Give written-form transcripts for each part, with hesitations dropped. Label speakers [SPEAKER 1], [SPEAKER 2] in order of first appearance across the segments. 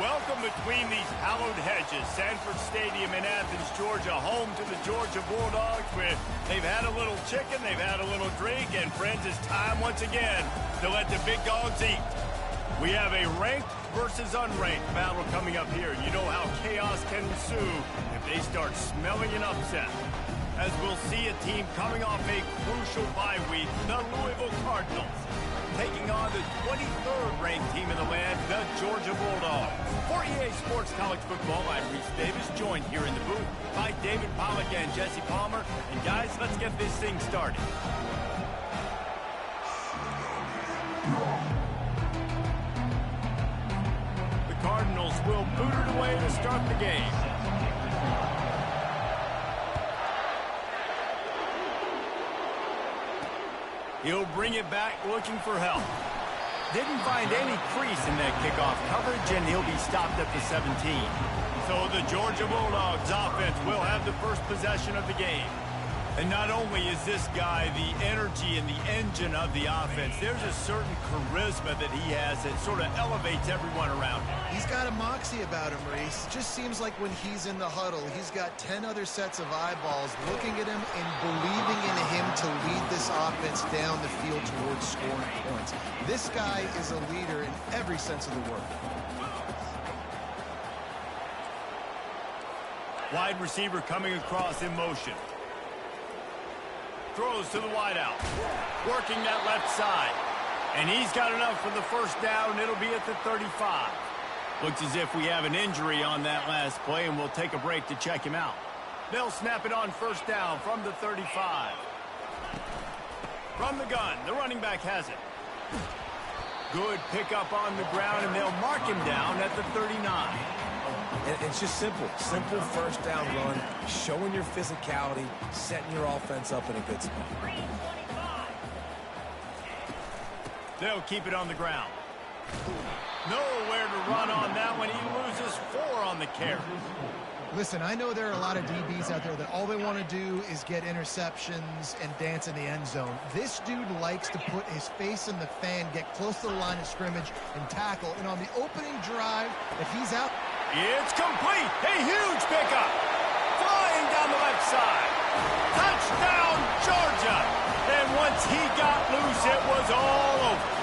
[SPEAKER 1] Welcome between these hallowed hedges. Sanford Stadium in Athens, Georgia, home to the Georgia Bulldogs. Where they've had a little chicken, they've had a little drink, and friends, it's time once again to let the big dogs eat. We have a ranked versus unranked battle coming up here. You know how chaos can ensue if they start smelling an upset. As we'll see a team coming off a crucial bye week, the Louisville Cardinals, taking on the 23rd ranked team in the land, the Georgia Bulldogs. For EA Sports College Football, I'm Reese Davis, joined here in the booth by David Pollack and Jesse Palmer. And guys, let's get this thing started. The Cardinals will boot it away to start the game. He'll bring it back looking for help. Didn't find any crease in that kickoff coverage, and he'll be stopped at the 17. So the Georgia Bulldogs offense will have the first possession of the game. And not only is this guy the energy and the engine of the offense, there's a certain charisma that he has that sort of elevates everyone around him.
[SPEAKER 2] He's got a moxie about him, Reese. Just seems like when he's in the huddle, he's got 10 other sets of eyeballs looking at him and believing in him to lead this offense down the field towards scoring points. This guy is a leader in every sense of the word.
[SPEAKER 1] Wide receiver coming across in motion. Throws to the wideout. Working that left side. And he's got enough for the first down. It'll be at the 35. Looks as if we have an injury on that last play, and we'll take a break to check him out. They'll snap it on first down from the 35. From the gun, the running back has it. Good pickup on the ground, and they'll mark him down at the 39.
[SPEAKER 3] And it's just simple first down run, showing your physicality, setting your offense up in a good spot.
[SPEAKER 1] They'll keep it on the ground. Nowhere to run on that one. He loses 4 on the carry.
[SPEAKER 2] Listen, I know there are a lot of DBs out there that all they want to do is get interceptions and dance in the end zone. This dude likes to put his face in the fan, get close to the line of scrimmage, and tackle. And on the opening drive, if he's out...
[SPEAKER 1] It's complete. A huge pickup. Flying down the left side. Touchdown, Georgia. And once he got loose, it was all over.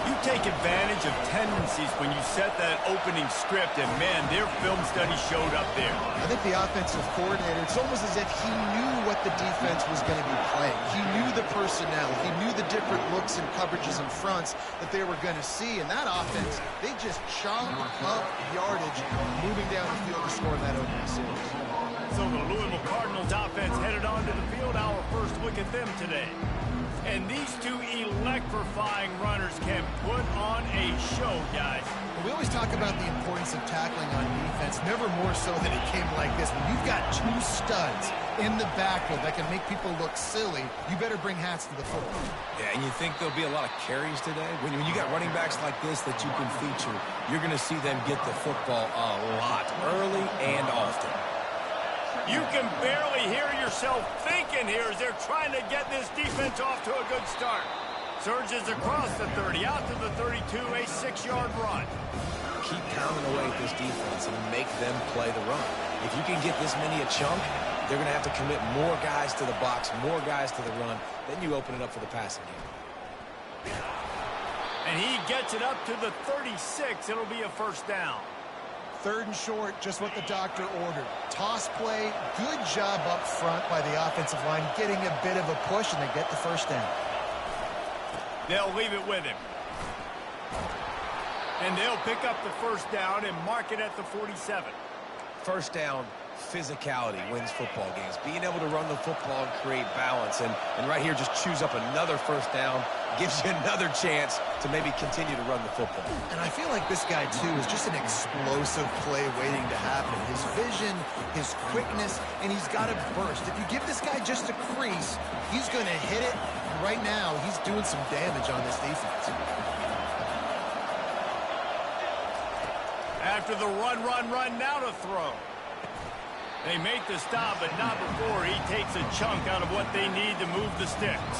[SPEAKER 1] You take advantage of tendencies when you set that opening script, and man, their film study showed up there.
[SPEAKER 2] I think the offensive coordinator, it's almost as if he knew what the defense was going to be playing. He knew the personnel. He knew the different looks and coverages and fronts that they were going to see. And that offense, they just chopped up yardage moving down the field to score in that opening series.
[SPEAKER 1] So the Louisville Cardinals offense headed onto the field. Our first look at them today. And these two electrifying runners can put on a show, guys.
[SPEAKER 2] We always talk about the importance of tackling on defense, never more so than it came like this. When you've got 2 studs in the backfield that can make people look silly, you better bring hats to the football.
[SPEAKER 3] Yeah, and you think there'll be a lot of carries today? When you got running backs like this that you can feature, you're going to see them get the football a lot, early and often.
[SPEAKER 1] You can barely hear yourself thinking here as they're trying to get this defense off to a good start. Surges across the 30, out to the 32, a 6-yard run.
[SPEAKER 3] Keep pounding away at this defense and make them play the run. If you can get this many a chunk, they're going to have to commit more guys to the box, more guys to the run. Then you open it up for the passing game.
[SPEAKER 1] And he gets it up to the 36. It'll be a first down.
[SPEAKER 2] 3rd and short, just what the doctor ordered. Toss play, good job up front by the offensive line, getting a bit of a push, and they get the first down.
[SPEAKER 1] They'll leave it with him. And they'll pick up the first down and mark it at the 47.
[SPEAKER 3] First down, physicality wins football games. Being able to run the football and create balance. And right here, just choose up another first down, gives you another chance to maybe continue to run the football.
[SPEAKER 2] And I feel like this guy, too, is just an explosive play waiting to happen. His vision, his quickness, and he's got a burst. If you give this guy just a crease, he's going to hit it. And right now, he's doing some damage on this defense.
[SPEAKER 1] After the run, now to throw. They make the stop, but not before he takes a chunk out of what they need to move the sticks.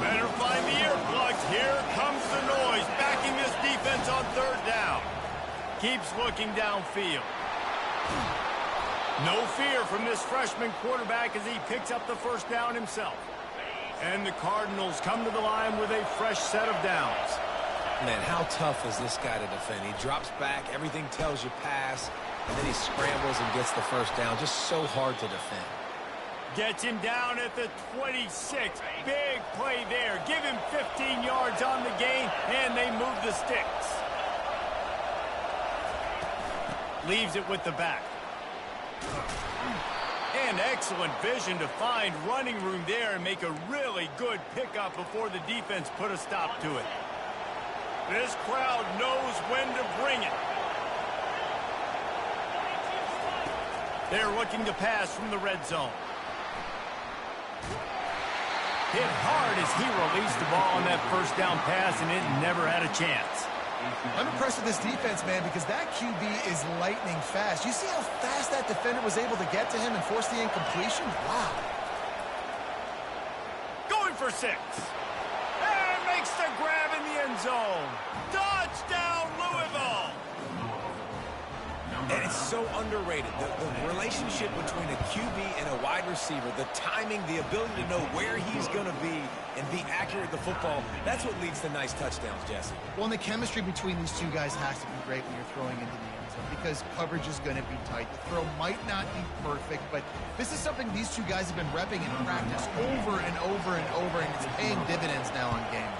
[SPEAKER 1] Better find the earplugs. Here comes the noise, backing this defense on third down. Keeps looking downfield. No fear from this freshman quarterback as he picks up the first down himself. And the Cardinals come to the line with a fresh set of downs.
[SPEAKER 3] Man, how tough is this guy to defend? He drops back, everything tells you pass, and then he scrambles and gets the first down. Just so hard to defend.
[SPEAKER 1] Gets him down at the 26. Big play there. Give him 15 yards on the gain, and they move the sticks. Leaves it with the back. And excellent vision to find running room there and make a really good pickup before the defense put a stop to it. This crowd knows when to bring it. They're looking to pass from the red zone. Hit hard as he released the ball on that first down pass, and it never had a chance.
[SPEAKER 2] I'm impressed with this defense, man, because that QB is lightning fast. You see how fast that defender was able to get to him and force the incompletion? Wow.
[SPEAKER 1] Going for 6. And makes the grab in the end zone. Touchdown, Louisville.
[SPEAKER 3] And it's so underrated. The relationship between a QB and a wide receiver, the timing, the ability to know where he's going to be and be accurate with the football, that's what leads to nice touchdowns, Jesse.
[SPEAKER 2] Well, and the chemistry between these two guys has to be great when you're throwing into the end zone because coverage is going to be tight. The throw might not be perfect, but this is something these two guys have been repping in practice over and over and over, and it's paying dividends now on game.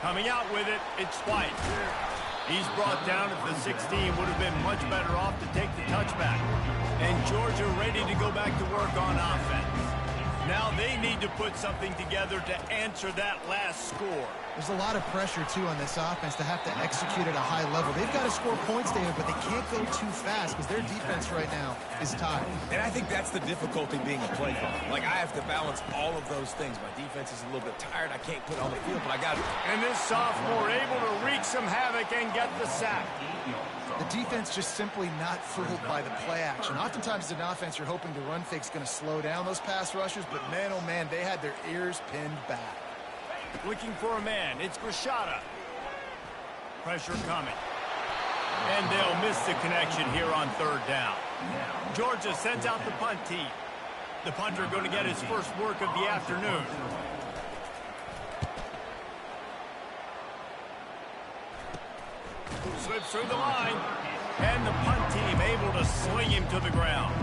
[SPEAKER 1] Coming out with it, it's White. He's brought down at the 16. Would have been much better off to take the touchback. And Georgia ready to go back to work on offense. Now they need to put something together to answer that last score.
[SPEAKER 2] There's a lot of pressure, too, on this offense to have to execute at a high level. They've got to score points, David, but they can't go too fast because their defense right now is tied.
[SPEAKER 3] And I think that's the difficulty being a play caller. Like, I have to balance all of those things. My defense is a little bit tired. I can't put it on the field, but I got it.
[SPEAKER 1] And this sophomore able to wreak some havoc and get the sack.
[SPEAKER 2] The defense just simply not fooled by the play action. Oftentimes, as an offense, you're hoping the run fake's going to slow down those pass rushers, but man, oh man, they had their ears pinned back.
[SPEAKER 1] Looking for a man. It's Grishada. Pressure coming. And they'll miss the connection here on third down. Georgia sends out the punt team. The punter going to get his first work of the afternoon. Slips through the line. And the punt team able to sling him to the ground.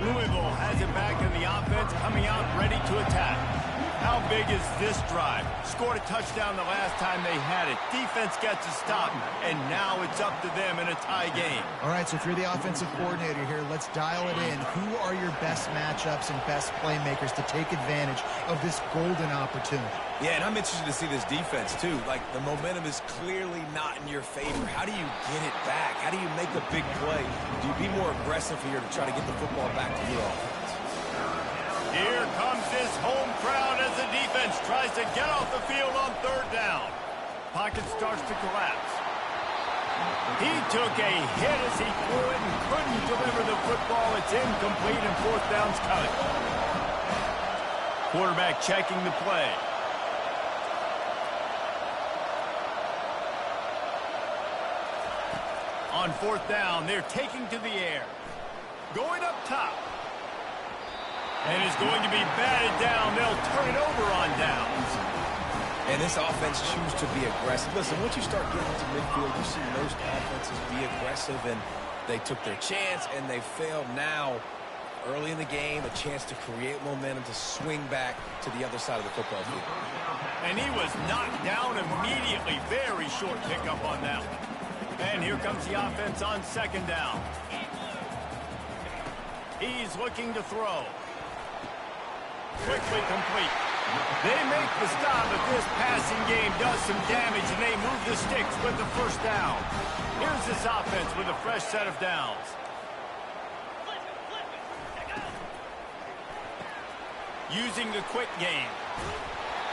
[SPEAKER 1] Louisville has it back in the offense, coming out ready to attack. How big is this drive? Scored a touchdown the last time they had it. Defense gets a stop, and now it's up to them in a tie game.
[SPEAKER 2] All right, so if you're the offensive coordinator here, let's dial it in. Who are your best matchups and best playmakers to take advantage of this golden opportunity?
[SPEAKER 3] Yeah, and I'm interested to see this defense, too. Like, the momentum is clearly not in your favor. How do you get it back? How do you make a big play? Do you be more aggressive here to try to get the football back to your offense?
[SPEAKER 1] Here comes this home crowd as the defense tries to get off the field on third down. Pocket starts to collapse. He took a hit as he threw it and couldn't deliver the football. It's incomplete and fourth down's coming. Quarterback checking the play. On fourth down, they're taking to the air. Going up top. And is going to be batted down. They'll turn it over on downs.
[SPEAKER 3] And this offense chooses to be aggressive. Listen, once you start getting to midfield, you see most offenses be aggressive, and they took their chance, and they failed. Now, early in the game, a chance to create momentum to swing back to the other side of the football field.
[SPEAKER 1] And he was knocked down immediately. Very short pickup on that one. And here comes the offense on second down. He's looking to throw. Quickly complete. They make the stop, but this passing game does some damage, and they move the sticks with the first down. Here's this offense with a fresh set of downs. Using the quick game.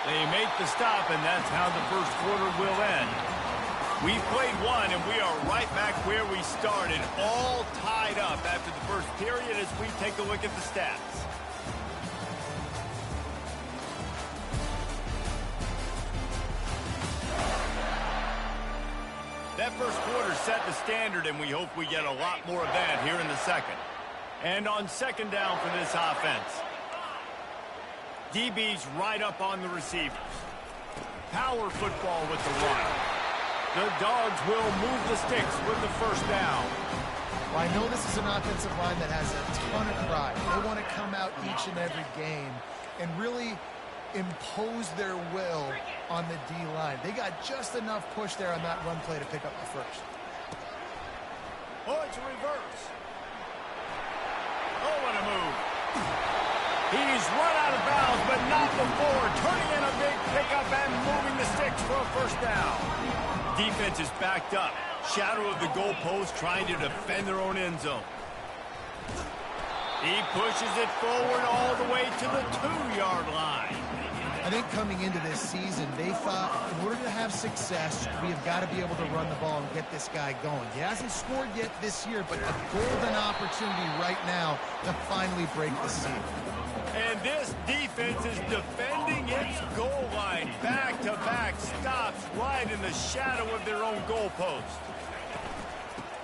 [SPEAKER 1] They make the stop, and that's how the first quarter will end. We played one, and we are right back where we started, all tied up after the first period as we take a look at the stats. That first quarter set the standard, and we hope we get a lot more of that here in the second. And on second down for this offense, DB's right up on the receivers. Power football with the run. The Dogs will move the sticks with the first down.
[SPEAKER 2] Well, I know this is an offensive line that has a ton of pride. They want to come out each and every game and really impose their will on the D-line. They got just enough push there on that run play to pick up the first.
[SPEAKER 1] Oh, it's a reverse. Oh, what a move. He's run out of bounds, but not before. Turning in a big pickup and moving the sticks for a first down. Defense is backed up. Shadow of the goalpost, trying to defend their own end zone. He pushes it forward all the way to the 2-yard line.
[SPEAKER 2] I think coming into this season, they thought in order to have success, we have got to be able to run the ball and get this guy going. He hasn't scored yet this year, but a golden opportunity right now to finally break the seal.
[SPEAKER 1] And this defense is defending its goal line. Back-to-back stops right in the shadow of their own goalpost.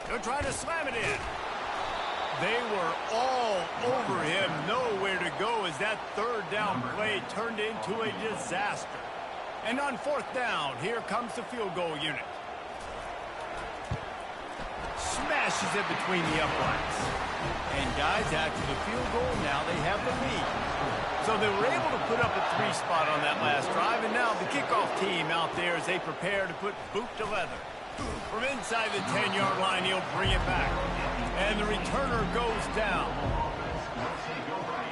[SPEAKER 1] They're trying to slam it in. They were all over him. Nowhere to go as that third down play turned into a disaster. And on fourth down, here comes the field goal unit. Smashes it between the uprights. And guys, after the field goal, now they have the lead. So they were able to put up a 3 spot on that last drive, and now the kickoff team out there as they prepare to put boot to leather. From inside the 10-yard line, he'll bring it back. And the returner goes down.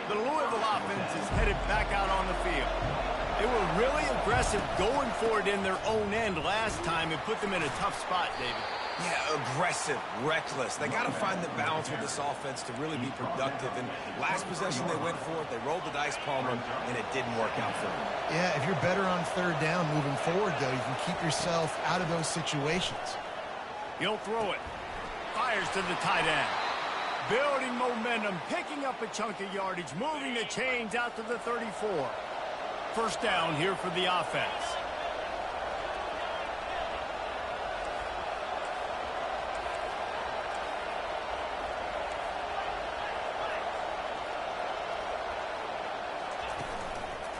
[SPEAKER 1] The Louisville offense is headed back out on the field. They were really aggressive going for it in their own end last time and put them in a tough spot, David.
[SPEAKER 3] Yeah, aggressive, reckless. They got to find the balance with this offense to really be productive. And last possession they went for it, they rolled the dice, Palmer, and it didn't work out for them.
[SPEAKER 2] Yeah, if you're better on third down moving forward, though, you can keep yourself out of those situations.
[SPEAKER 1] He'll throw it. Fires to the tight end. Building momentum, picking up a chunk of yardage, moving the chains out to the 34. First down here for the offense.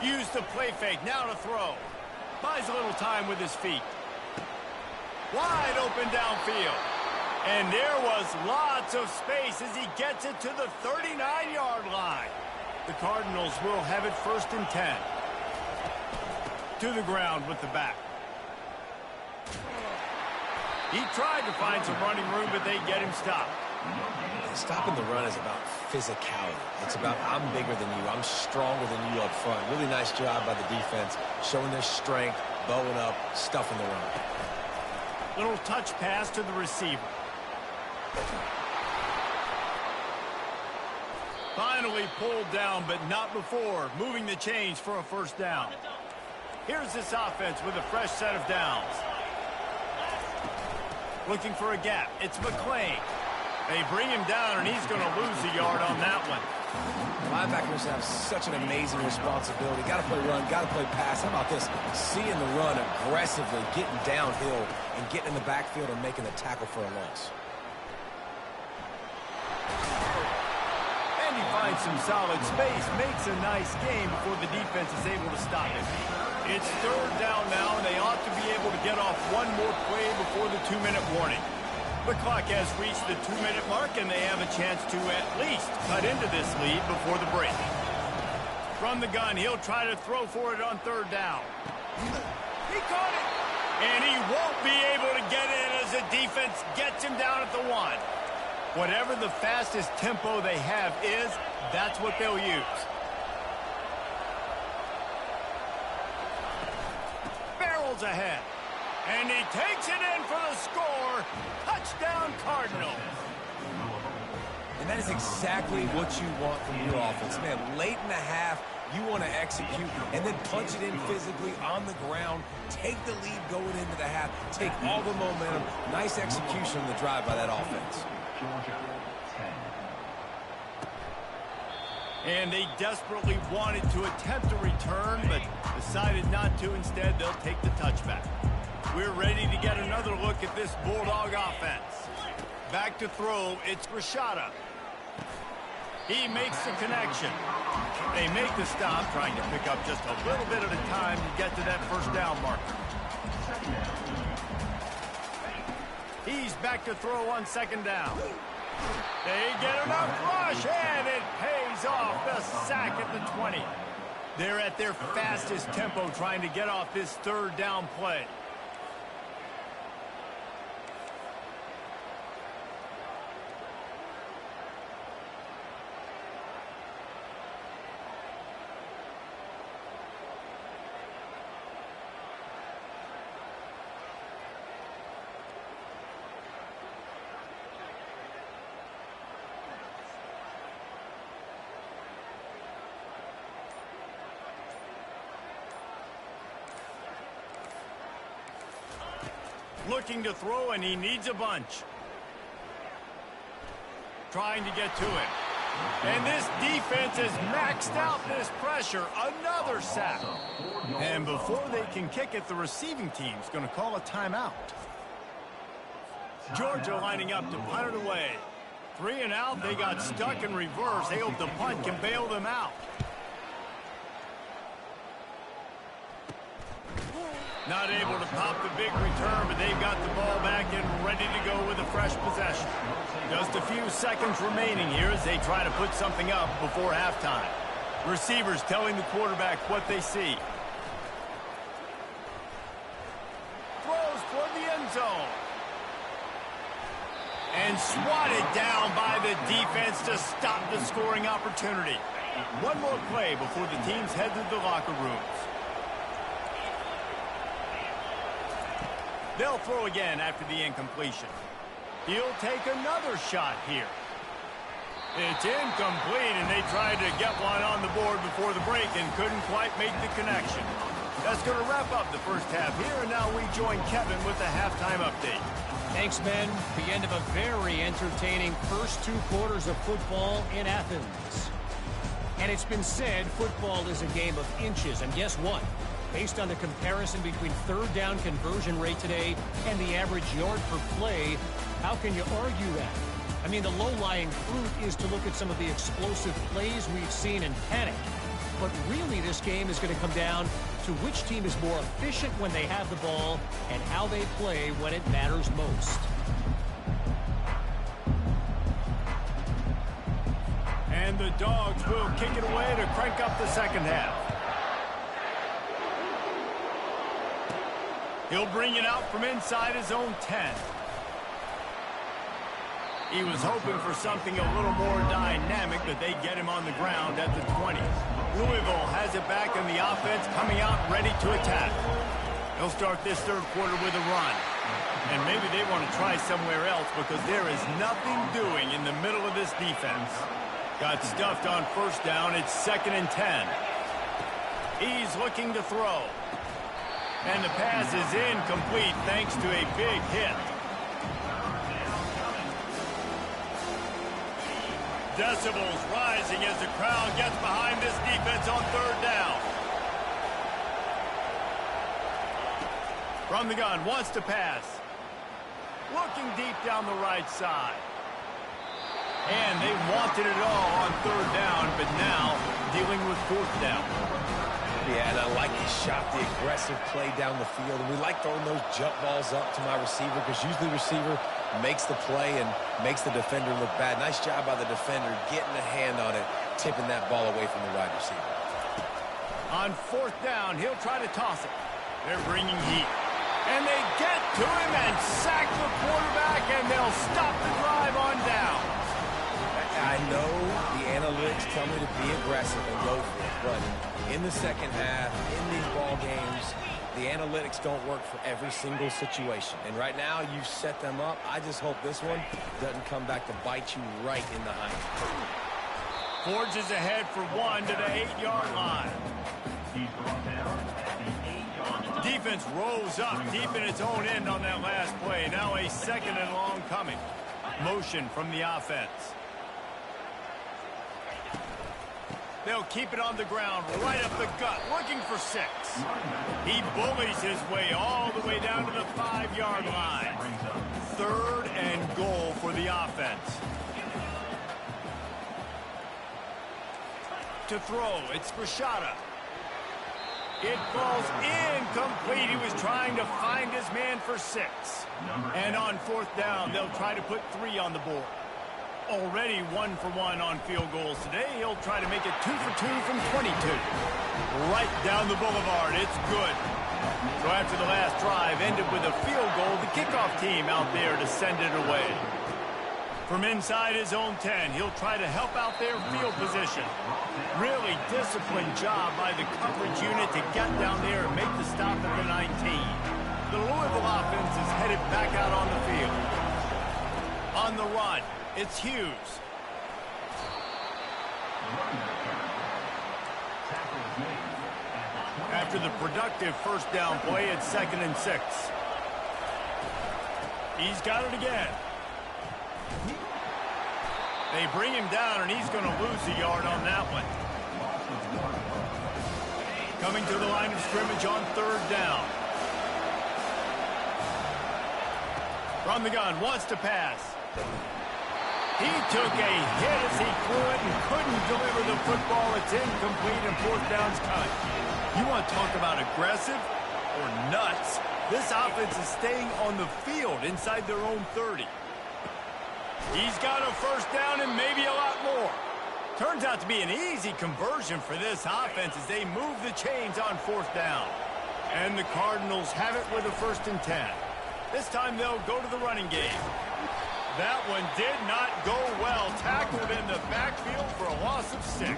[SPEAKER 1] Use the play fake, now to throw. Buys a little time with his feet. Wide open downfield. And there was lots of space as he gets it to the 39-yard line. The Cardinals will have it first and 10. To the ground with the back. He tried to find some running room, but they get him stopped.
[SPEAKER 3] Stopping the run is about physicality. It's about I'm bigger than you. I'm stronger than you up front. Really nice job by the defense, showing their strength, bowing up, stuffing the run.
[SPEAKER 1] Little touch pass to the receiver. Finally pulled down, but not before moving the chains for a first down. Here's this offense with a fresh set of downs. Looking for a gap. It's McClain. They bring him down, and he's going to lose a yard on that one.
[SPEAKER 3] Linebackers have such an amazing responsibility. Got to play run, got to play pass. How about this? Seeing the run aggressively, getting downhill, and getting in the backfield and making the tackle for a loss.
[SPEAKER 1] And he finds some solid space, makes a nice game before the defense is able to stop him. It's third down now, and they ought to be able to get off one more play before the 2-minute warning. The clock has reached the 2-minute mark, and they have a chance to at least cut into this lead before the break. From the gun, he'll try to throw for it on third down. He caught it, and he won't be able to get in as the defense gets him down at the 1. Whatever the fastest tempo they have is, that's what they'll use. Barrels ahead. And he takes it in for the score. Touchdown, Cardinals.
[SPEAKER 3] And that is exactly what you want from your offense. Man, late in the half, you want to execute and then punch it in physically on the ground. Take the lead going into the half. Take all the momentum. Nice execution on the drive by that offense.
[SPEAKER 1] And they desperately wanted to attempt a return, but decided not to. Instead, they'll take the touchback. We're ready to get another look at this Bulldog offense. Back to throw, it's Rashada. He makes the connection. They make the stop, trying to pick up just a little bit at a time to get to that first down marker. He's back to throw on second down. They get enough rush, and it pays off. The sack at the 20. They're at their fastest tempo trying to get off this third down play. Looking to throw, and he needs a bunch. Trying to get to it. And this defense has maxed out this pressure. Another sack. And before they can kick it, the receiving team's going to call a timeout. Georgia lining up to punt it away. 3 and out. They got stuck in reverse. They hope the punt can bail them out. Not able to pop the big return, but they've got the ball back and ready to go with a fresh possession. Just a few seconds remaining here as they try to put something up before halftime. Receivers telling the quarterback what they see. Throws toward the end zone. And swatted down by the defense to stop the scoring opportunity. One more play before the teams head to the locker rooms. They'll throw again after the incompletion. He'll take another shot here. It's incomplete, and they tried to get one on the board before the break and couldn't quite make the connection. That's going to wrap up the first half here, and now we join Kevin with the halftime update.
[SPEAKER 4] Thanks, Ben. The end of a very entertaining first 2 quarters of football in Athens. And it's been said football is a game of inches, and guess what? Based on the comparison between third down conversion rate today and the average yard per play, how can you argue that? I mean, the low-lying fruit is to look at some of the explosive plays we've seen in panic. But really, this game is going to come down to which team is more efficient when they have the ball and how they play when it matters most.
[SPEAKER 1] And the Dogs will kick it away to crank up the second half. He'll bring it out from inside his own 10. He was hoping for something a little more dynamic, but they get him on the ground at the 20. Louisville has it back in the offense, coming out ready to attack. They'll start this third quarter with a run. And maybe they want to try somewhere else because there is nothing doing in the middle of this defense. Got stuffed on first down. It's 2nd and 10. He's looking to throw. And the pass is incomplete thanks to a big hit. Decibels rising as the crowd gets behind this defense on third down. From the gun, wants to pass. Looking deep down the right side. And they wanted it all on third down, but now dealing with fourth down.
[SPEAKER 3] Yeah, and I like the shot, the aggressive play down the field. And we like throwing those jump balls up to my receiver because usually the receiver makes the play and makes the defender look bad. Nice job by the defender getting a hand on it, tipping that ball away from the wide receiver.
[SPEAKER 1] On fourth down, he'll try to toss it. They're bringing heat. And they get to him and sack the quarterback, and they'll stop the drive on down.
[SPEAKER 3] I know the analytics tell me to be aggressive and go for it, but in the second half, in these ball games, the analytics don't work for every single situation. And right now, you've set them up. I just hope this one doesn't come back to bite you right in the hind.
[SPEAKER 1] Forges ahead for one to the 8-yard line. Defense rolls up deep in its own end on that last play. Now a 2nd and long coming. Motion from the offense. They'll keep it on the ground, right up the gut, looking for 6. He bullies his way all the way down to the 5-yard line. 3rd and goal for the offense. To throw, it's Rashada. It falls incomplete. He was trying to find his man for 6. And on 4th down, they'll try to put 3 on the board. Already 1 for 1 on field goals today. He'll try to make it 2 for 2 from 22. Right down the boulevard. It's good. So after the last drive ended with a field goal, the kickoff team out there to send it away. From inside his own 10, he'll try to help out their field position. Really disciplined job by the coverage unit to get down there and make the stop at the 19. The Louisville offense is headed back out on the field. On the run, it's Hughes. After the productive 1st down play, it's 2nd and 6. He's got it again. They bring him down, and he's going to lose a yard on that one. Coming to the line of scrimmage on 3rd down. From the gun, wants to pass. He took a hit as he threw it and couldn't deliver the football. It's incomplete, and 4th down's cut. You want to talk about aggressive or nuts? This offense is staying on the field inside their own 30. He's got a 1st down and maybe a lot more. Turns out to be an easy conversion for this offense as they move the chains on 4th down. And the Cardinals have it with a 1st and 10. This time they'll go to the running game. That one did not go well. Tackled in the backfield for a loss of 6.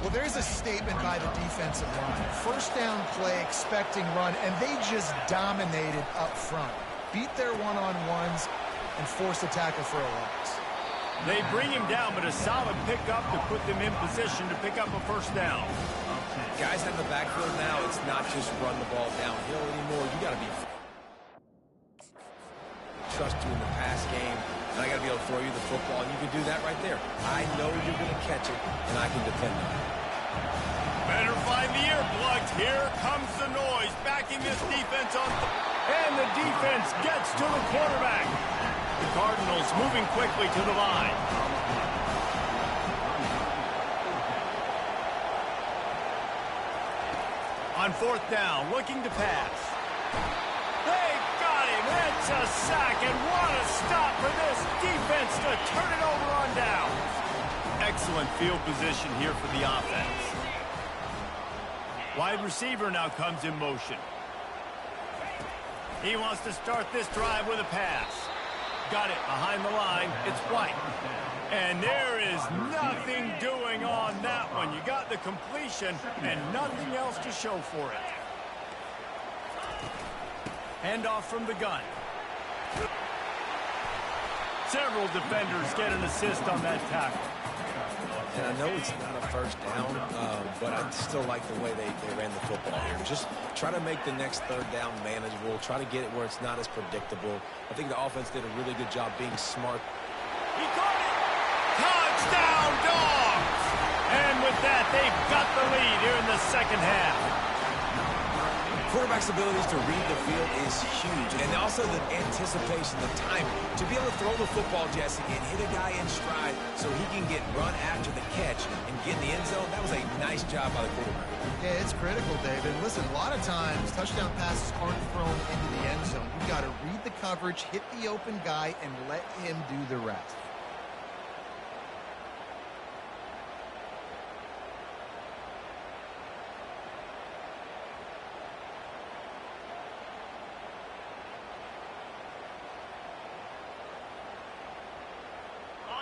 [SPEAKER 2] Well, there's a statement by the defensive line. 1st down play, expecting run, and they just dominated up front. Beat their one-on-ones and forced a tackle for a loss.
[SPEAKER 1] They bring him down, but a solid pickup to put them in position to pick up a 1st down.
[SPEAKER 3] Guys in the backfield now, it's not just run the ball downhill anymore. You got to be trust you in the pass game, and I got to be able to throw you the football, and you can do that right there. I know you're going to catch it, and I can depend on it.
[SPEAKER 1] Better find the earplugs. Here comes the noise, backing this defense on. And the defense gets to the quarterback. The Cardinals moving quickly to the line. On 4th down, looking to pass. They got him. It's a sack, and what a stop for this defense to turn it over on down. Excellent field position here for the offense. Wide receiver now comes in motion. He wants to start this drive with a pass. Got it behind the line. It's White. And there is nothing doing on that one. You got the completion and nothing else to show for it. Handoff from the gun. Several defenders get an assist on that tackle.
[SPEAKER 3] And I know it's not a 1st down, but I still like the way they ran the football here. Just try to make the next 3rd down manageable. Try to get it where it's not as predictable. I think the offense did a really good job being smart.
[SPEAKER 1] He caught it! Touchdown, Dogs! And with that, they've got the lead here in the 2nd half.
[SPEAKER 3] Quarterback's abilities to read the field is huge, and also the anticipation, the timing. To be able to throw the football, Jesse, and hit a guy in stride so he can get run after the catch and get in the end zone, that was a nice job by the quarterback.
[SPEAKER 2] Yeah, it's critical, David. Listen, a lot of times, touchdown passes aren't thrown into the end zone. You've got to read the coverage, hit the open guy, and let him do the rest.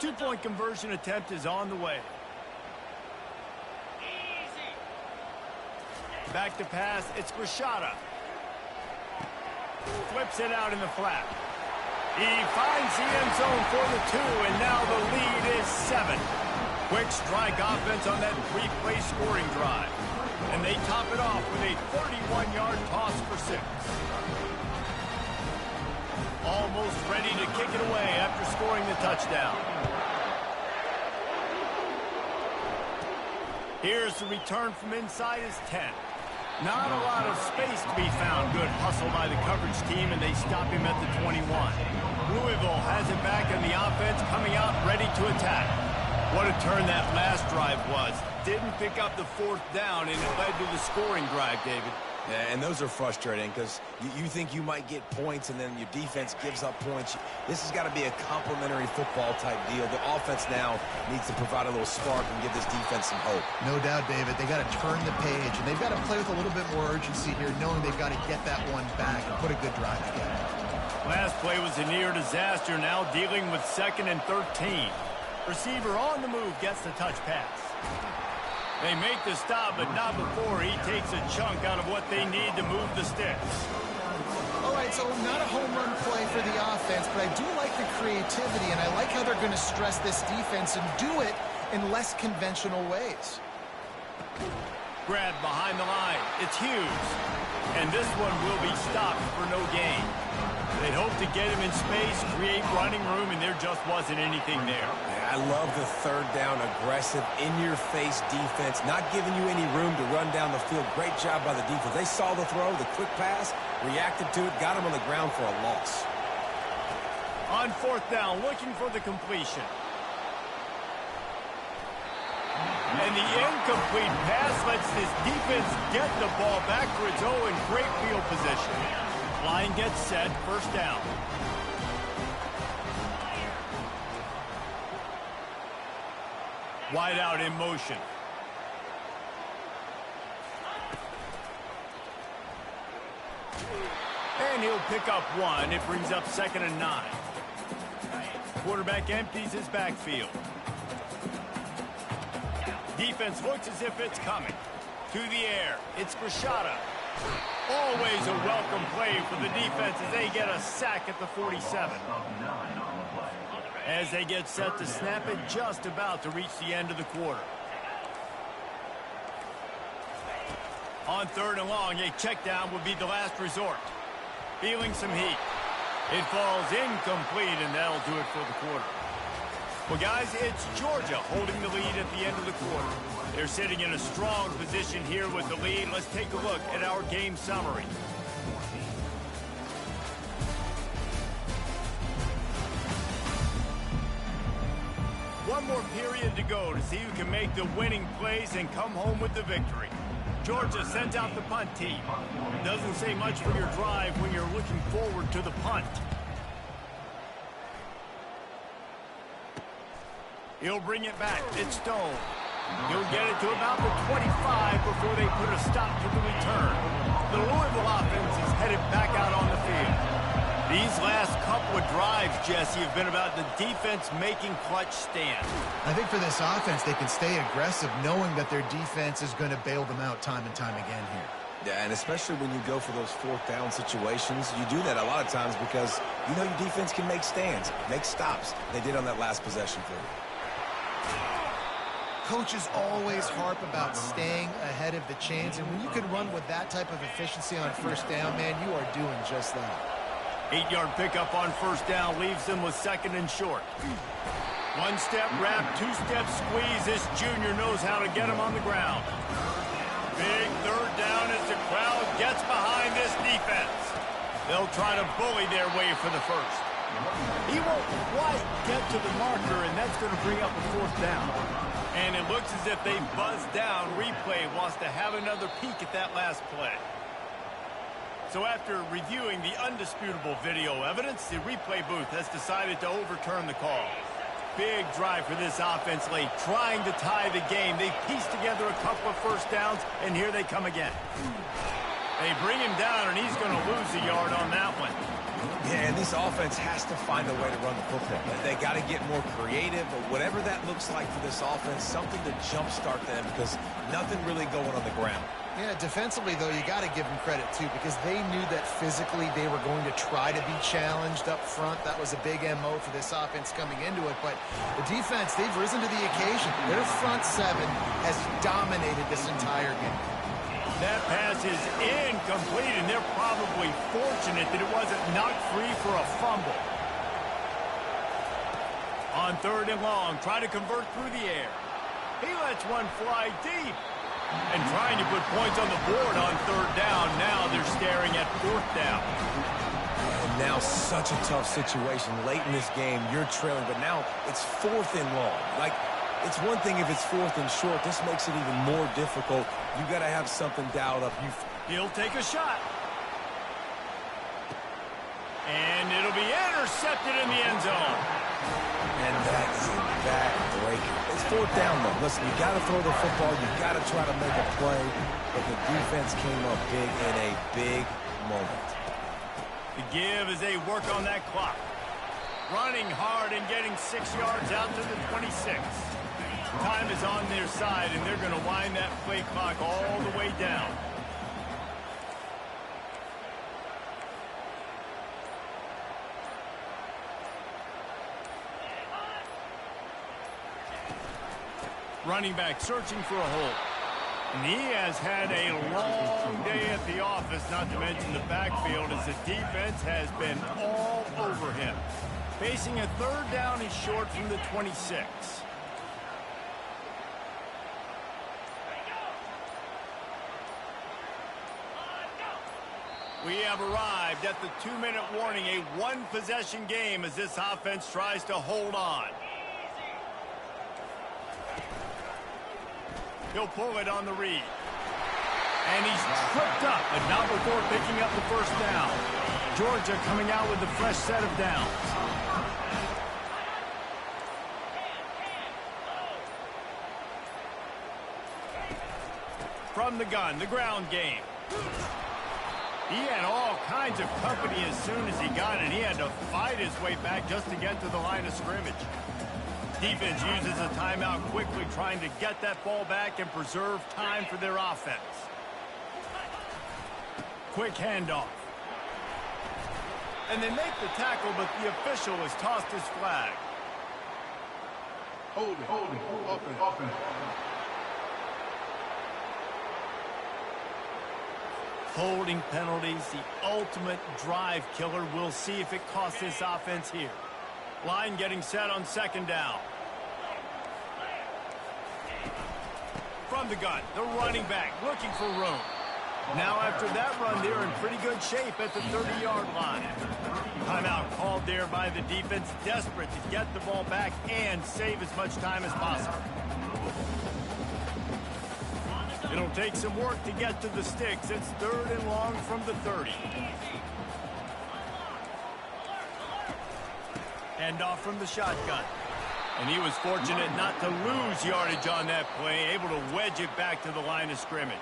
[SPEAKER 1] Two-point conversion attempt is on the way. Back to pass, it's Rashada. Flips it out in the flat. He finds the end zone for the 2, and now the lead is 7. Quick strike offense on that 3-play scoring drive. And they top it off with a 31-yard toss for 6. Almost ready to kick it away after scoring the touchdown. Here's the return from inside his 10. Not a lot of space to be found. Good hustle by the coverage team, and they stop him at the 21. Louisville has it back in the offense, coming out ready to attack. What a turn that last drive was. Didn't pick up the 4th down, and it led to the scoring drive, David.
[SPEAKER 3] Yeah, and those are frustrating because you think you might get points and then your defense gives up points. This has got to be a complementary football type deal. The offense now needs to provide a little spark and give this defense some hope.
[SPEAKER 2] No doubt, David. They got to turn the page, and they've got to play with a little bit more urgency here, knowing they've got to get that one back and put a good drive together.
[SPEAKER 1] Last play was a near disaster, now dealing with 2nd and 13. Receiver on the move gets the touch pass. They make the stop, but not before he takes a chunk out of what they need to move the sticks.
[SPEAKER 2] All right, so not a home run play for the offense, but I do like the creativity, and I like how they're going to stress this defense and do it in less conventional ways.
[SPEAKER 1] Grab behind the line. It's Hughes. And this one will be stopped for no gain. They'd hope to get him in space, create running room, and there just wasn't anything there.
[SPEAKER 3] I love the 3rd down, aggressive, in-your-face defense, not giving you any room to run down the field. Great job by the defense. They saw the throw, the quick pass, reacted to it, got him on the ground for a loss.
[SPEAKER 1] On 4th down, looking for the completion. And the incomplete pass lets this defense get the ball back for its own in great field position. Line gets set, 1st down. Wide out in motion. And he'll pick up 1. It brings up 2nd and 9. Quarterback empties his backfield. Defense looks as if it's coming. To the air, it's Grishada. Always a welcome play for the defense as they get a sack at the 47. As they get set to snap it, just about to reach the end of the quarter. On 3rd and long, a check down would be the last resort. Feeling some heat. It falls incomplete, and that'll do it for the quarter. Well, guys, it's Georgia holding the lead at the end of the quarter. They're sitting in a strong position here with the lead. Let's take a look at our game summary. One more period to go to see who can make the winning plays and come home with the victory. Georgia sends out the punt team. Doesn't say much for your drive when you're looking forward to the punt. He'll bring it back. It's Stone. He'll get it to about the 25 before they put a stop to the return. The Louisville offense is headed back out on the field. These last couple of drives, Jesse, have been about the defense making clutch stands.
[SPEAKER 2] I think for this offense, they can stay aggressive knowing that their defense is going to bail them out time and time again here.
[SPEAKER 3] Yeah, and especially when you go for those 4th down situations, you do that a lot of times because you know your defense can make stands, make stops. They did on that last possession for you.
[SPEAKER 2] Coaches always harp about staying ahead of the chains, and when you can run with that type of efficiency on 1st down, man, you are doing just that.
[SPEAKER 1] 8-yard pickup on 1st down leaves them with 2nd and short. 1-step wrap, 2-step squeeze. This junior knows how to get him on the ground. Big 3rd down as the crowd gets behind this defense. They'll try to bully their way for the 1st. He won't quite get to the marker, and that's going to bring up a 4th down. And it looks as if they buzzed down. Replay wants to have another peek at that last play. So after reviewing the undisputable video evidence, the replay booth has decided to overturn the call. Big drive for this offense late, trying to tie the game. They pieced together a couple of 1st downs, and here they come again. They bring him down, and he's going to lose a yard on that one.
[SPEAKER 3] Yeah, and this offense has to find a way to run the football. They got to get more creative, but whatever that looks like for this offense, something to jumpstart them because nothing really going on the ground.
[SPEAKER 2] Yeah, defensively, though, you got to give them credit, too, because they knew that physically they were going to try to be challenged up front. That was a big MO for this offense coming into it. But the defense, they've risen to the occasion. Their front 7 has dominated this entire game.
[SPEAKER 1] That pass is incomplete, and they're probably fortunate that it wasn't knocked free for a fumble. On 3rd and long, try to convert through the air. He lets one fly deep. And trying to put points on the board on third down. Now they're staring at fourth down.
[SPEAKER 3] And now such a tough situation. Late in this game, you're trailing, but now it's fourth and long. Like, it's one thing if it's fourth and short. This makes it even more difficult. You got to have something dialed up.
[SPEAKER 1] He'll take a shot. And it'll be intercepted in the end zone.
[SPEAKER 3] And that is a back-breaker. It's fourth down, though. Listen, you got to throw the football. You got to try to make a play. But the defense came up big in a big moment.
[SPEAKER 1] The give as they work on that clock. Running hard and getting 6 yards out to the 26. Time is on their side, and they're going to wind that play clock all the way down. Running back searching for a hole. And he has had a long day at the office, not to mention the backfield, as the defense has been all over him. Facing a third down, he's short from the 26. We have arrived at the 2-minute warning, a one-possession game as this offense tries to hold on. He'll pull it on the read. And he's tripped up, but not before picking up the first down. Georgia coming out with a fresh set of downs. From the gun, the ground game. He had all kinds of company as soon as he got it. He had to fight his way back just to get to the line of scrimmage. Defense uses a timeout quickly, trying to get that ball back and preserve time for their offense. Quick handoff. And they make the tackle, but the official has tossed his flag.
[SPEAKER 5] Holding, offense.
[SPEAKER 1] Holding penalties, the ultimate drive killer. We'll see if it costs this offense here. Line getting set on second down. From the gun, the running back looking for room. Now after that run, they're in pretty good shape at the 30-yard line. Timeout called there by the defense, desperate to get the ball back and save as much time as possible. It'll take some work to get to the sticks. It's third and long from the 30. Handoff from the shotgun. And he was fortunate not to lose yardage on that play, able to wedge it back to the line of scrimmage.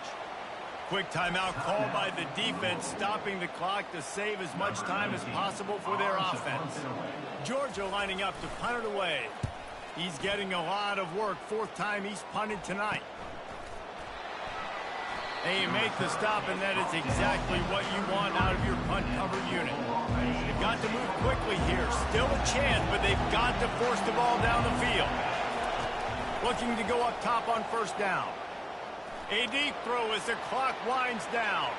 [SPEAKER 1] Quick timeout called by the defense, stopping the clock to save as much time as possible for their offense. Georgia lining up to punt it away. He's getting a lot of work. Fourth time he's punted tonight. They make the stop, and that is exactly what you want out of your punt cover unit. They've got to move quickly here. Still a chance, but they've got to force the ball down the field. Looking to go up top on first down. A deep throw as the clock winds down.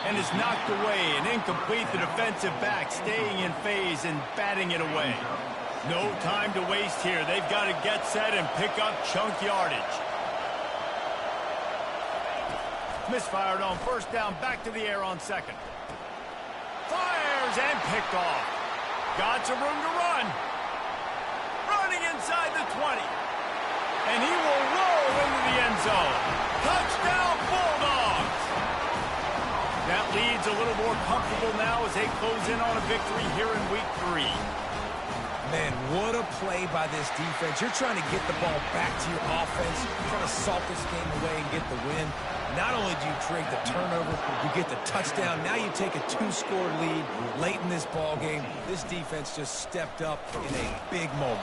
[SPEAKER 1] And is knocked away and incomplete. The defensive back staying in phase and batting it away. No time to waste here. They've got to get set and pick up chunk yardage. Misfired on first down, back to the air on second. Fires and picked off. Got some room to run. Running inside the 20. And he will roll into the end zone. Touchdown, Bulldogs! That lead's a little more comfortable now as they close in on a victory here in week 3.
[SPEAKER 3] Man, what a play by this defense. You're trying to get the ball back to your offense, trying to salt this game away and get the win. Not only do you create the turnover, you get the touchdown. Now you take a 2-score lead late in this ball game. This defense just stepped up in a big moment.